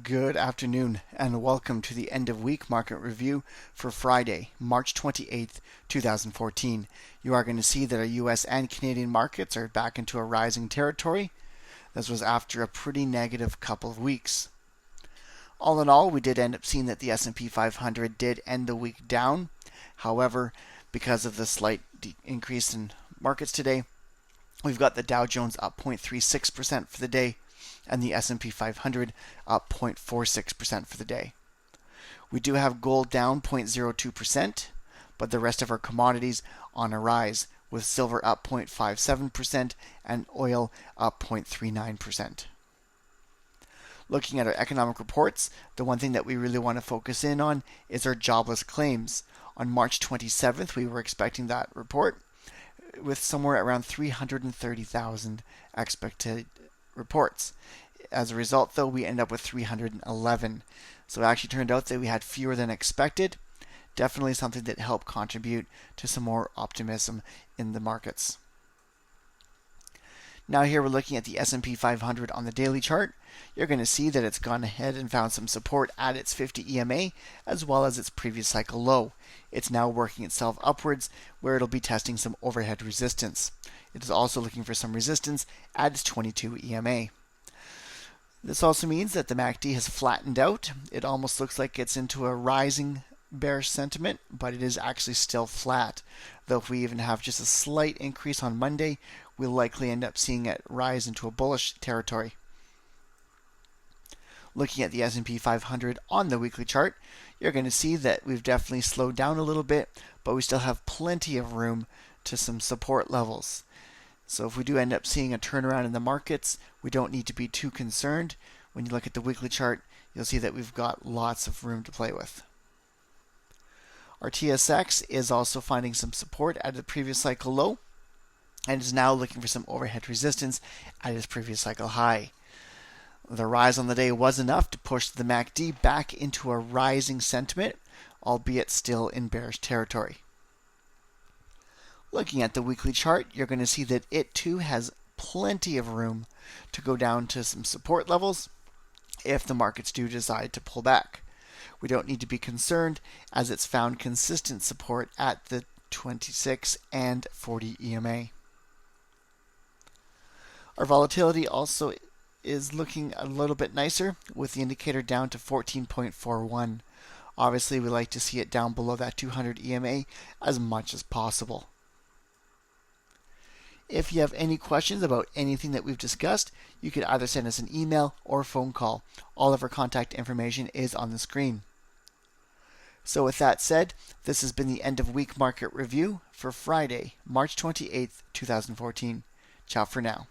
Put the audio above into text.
Good afternoon and welcome to the end of week market review for Friday, March 28th, 2014. You are going to see that our US and Canadian markets are back into a rising territory. This was after a pretty negative couple of weeks. All in all, we did end up seeing that the S&P 500 did end the week down. However, because of the slight increase in markets today, we've got the Dow Jones up 0.36% for the day, and the S&P 500 up 0.46% for the day. We do have gold down 0.02%, but the rest of our commodities on a rise, with silver up 0.57% and oil up 0.39%. Looking at our economic reports, the one thing that we really want to focus in on is our jobless claims. On March 27th, we were expecting that report with somewhere around 330,000 expected reports. As a result, though, we end up with 311. So it actually turned out that we had fewer than expected. Definitely something that helped contribute to some more optimism in the markets. Now here we're looking at the S&P 500 on the daily chart. You're going to see that it's gone ahead and found some support at its 50 EMA as well as its previous cycle low. It's now working itself upwards where it'll be testing some overhead resistance. It is also looking for some resistance at its 22 EMA. This also means that the MACD has flattened out. It almost looks like it's into a rising bearish sentiment, but it is actually still flat. Though if we even have just a slight increase on Monday, we'll likely end up seeing it rise into a bullish territory. Looking at the S&P 500 on the weekly chart, you're going to see that we've definitely slowed down a little bit, but we still have plenty of room to some support levels. So if we do end up seeing a turnaround in the markets, we don't need to be too concerned. When you look at the weekly chart, you'll see that we've got lots of room to play with. Our TSX is also finding some support at the previous cycle low and is now looking for some overhead resistance at its previous cycle high. The rise on the day was enough to push the MACD back into a rising sentiment, albeit still in bearish territory. Looking at the weekly chart, you're going to see that it too has plenty of room to go down to some support levels if the markets do decide to pull back. We don't need to be concerned as it's found consistent support at the 26 and 40 EMA. Our volatility also is looking a little bit nicer with the indicator down to 14.41. Obviously, we like to see it down below that 200 EMA as much as possible. If you have any questions about anything that we've discussed, you could either send us an email or phone call. All of our contact information is on the screen. So with that said, this has been the end of week market review for Friday, March 28th, 2014. Ciao for now.